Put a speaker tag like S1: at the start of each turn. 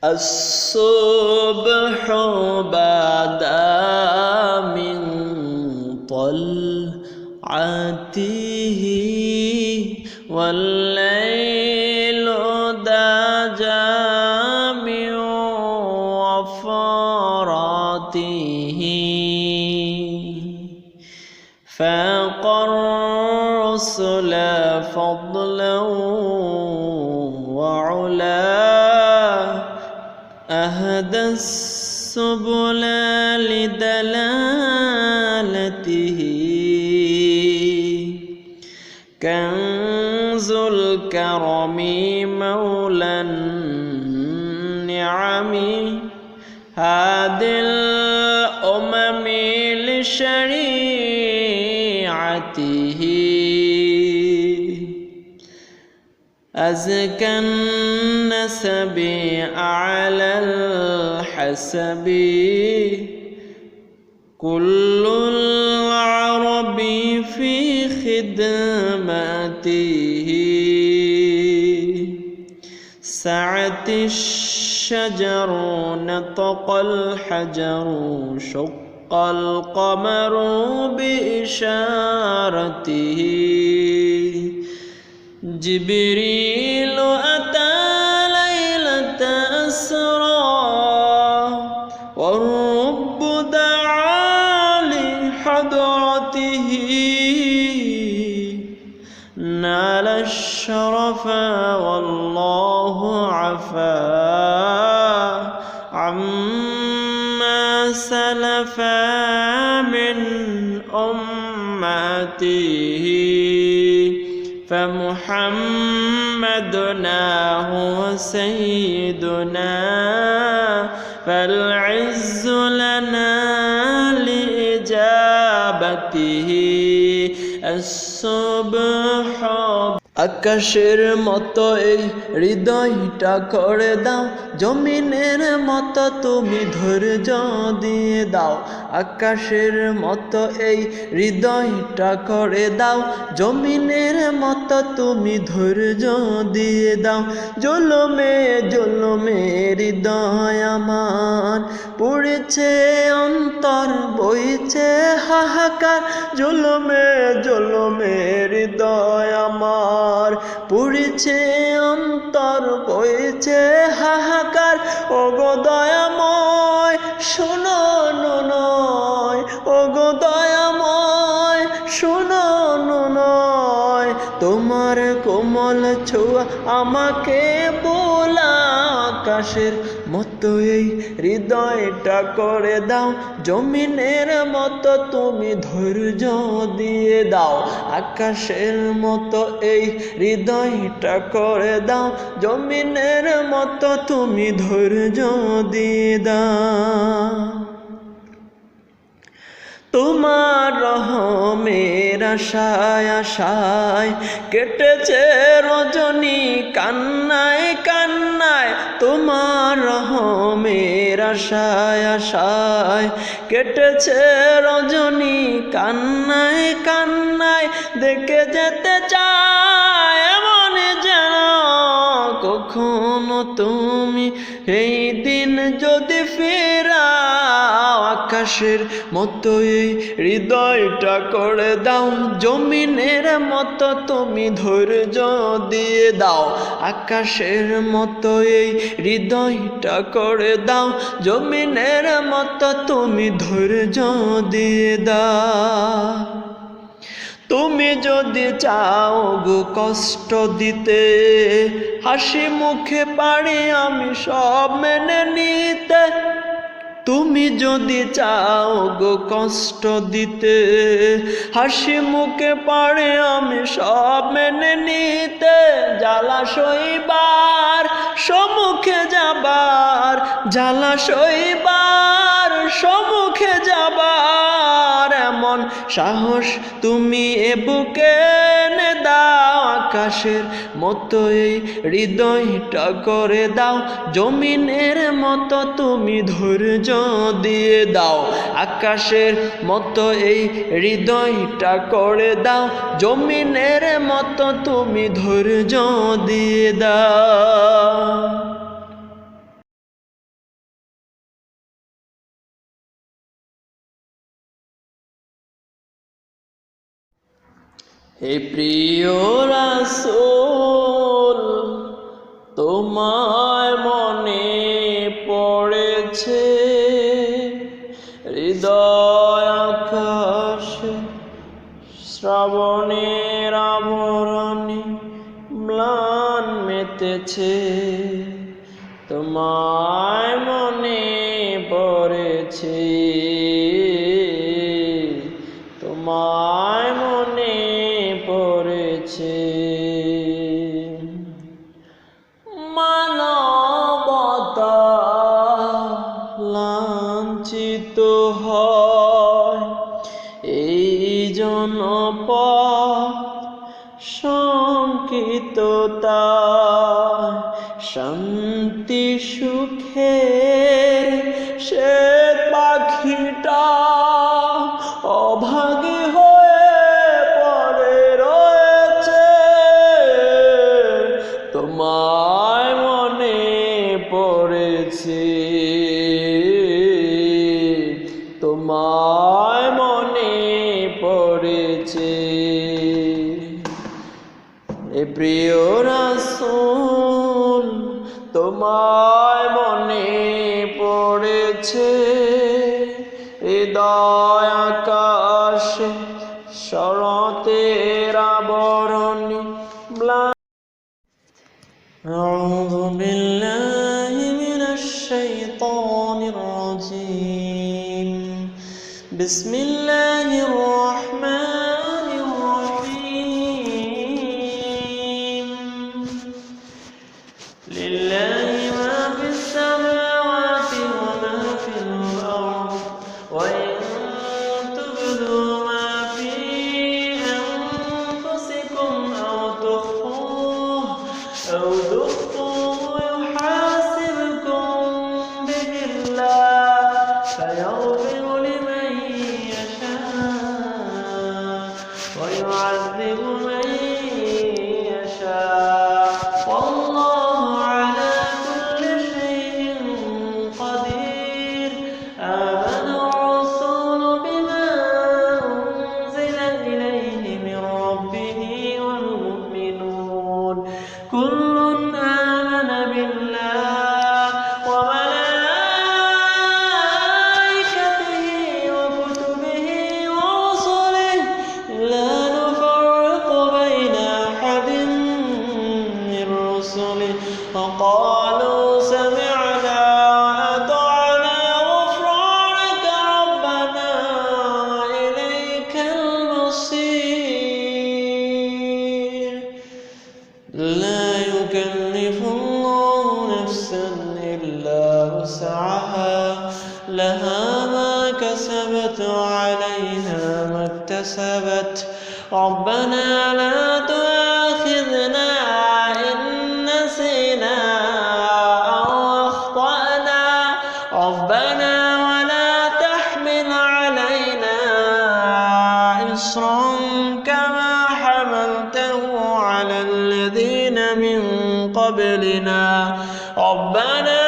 S1: الصبح بدا من طلعته والليل دجى من وفراته فاق الرسل فضلا وعلا أهدى السبل لدلالته كنز الكرم مولى النعم هادي الأمم لشريعته أزكى النسب أعلى الحسب كل العرب في خدمته سعت الشجر نطق الحجر شق القمر بإشارته جبريل أتى ليلة أسرى والرب دعا لحضرته نال الشرف والله عفا عما سلف من أمته فمحمدنا هو سيدنا فالعز لنا لإجابته الصبح আকাশের মতো এই হৃদয়টা করে দাও জমিনের মতো তুমি ধৈর্য দিয়ে দাও আকাশের মতো এই হৃদয়টা করে দাও জমিনের মতো তুমি ধৈর্য দিয়ে দাও জুলুমে জুলুমে হৃদয় আমার পুড়েছে অন্তর বইছে হাহাকার জুলুমে জুলুমে হৃদয় আমার পুড়েছে অন্তর বইছে হাহাকার ওগো দয়াময় শোনো নয় ওগো দয়াময় শোনো নয় তোমার কোমল ছোঁয়া আমাকে বোলা আকাশের মতো এই হৃদয়টা করে দাও জমিনের মতো তুমি ধৈর্য দিয়ে দাও আকাশের মতো এই হৃদয়টা করে দাও জমিনের মতো তুমি ধৈর্য দিয়ে দাও তোমার রহমের আশায় আশায় কেটেছে রজনী কান্নায় কান্নায় তোমার রহমের আশায় আশায় কেটেছে রজনী কান্নায় কান্নায় দেখে যেতে চায় এমন যেন কখনো তুমি এই দিন যদি ফেরাও আকাশের মতো এই হৃদয়টা করে দাও জমিনের মতো তুমি ধৈর্য দিয়ে দাও আকাশের মতো এই হৃদয়টা করে দাও জমিনের মতো তুমি ধৈর্য দিয়ে দাও তুমি যদি চাও গো কষ্ট দিতে হাসি মুখে পারি আমি সব মেনে নিতে তুমি যদি চাও গো কষ্ট দিতে হাসি মুখে পারে আমি সব মেনে নিতে জ্বালা সইবার সম্মুখে যাবার জ্বালা সইবার সম্মুখে যাবার এমন সাহস তুমি এ বুকে এনে দাও আকাশের মতো এই হৃদয়টা করে দাও জমিনের মতো তুমি ধৈর্য দিয়ে দাও আকাশের মতো এই হৃদয়টা করে দাও জমিনের মতো তুমি ধৈর্য দিয়ে দাও। হে প্রিয় রাসূল তোমায় মনে পড়েছে, হৃদয় আকাশে শ্রাবণের আবরণে ম্লান মেতেছে, তোমায় মনে পড়েছে, তোমায় মনে পড়েছে। মানবতা লাঞ্ছিত হয় এই জনপদ সংকিততায়, শান্তি সুখের সে পাখিটা অভাগী হয়ে পড়ে রয়েছে, তোমায় মনে পড়েছে, তোমায় মনে পড়েছে। এ প্রিয় রাসূল তোমায় মনে পড়েছে, হৃদয় আকাশে শরতের আবরণে ম্লান। আউযু বিল্লাহি মিনাশ শাইতানির রাজীম। বিসমিল্লাহির রাহমানির রাহিম। লিল্লাহি মা ফিস সামাওয়াতি ওয়া মা ফিল আরদ ওয়া ইন তুবদু মা ফি আনফুসিকুম আও তুখফুহু يحاسبكم به الله فيغفر لمن يشاء ويعذب من يشاء والله على كل شيء قدير. آمن الرسول بما أنزل إليه من ربه والمؤمنون كل آمن بالله وملائكته وكتبه ورسله لا نفرق بين أحد من رسله وقالوا سمعنا وأطعنا غفرانك ربنا وإليك المصير. لا يكلف الله نفسا إلا وسعها لها ما كسبت وعليها ما اكتسبت ربنا لا تؤاخذنا إن نسينا أو أخطأنا ربنا ولا تحمل علينا إصرا كما حملته على الذين من قبلنا ربنا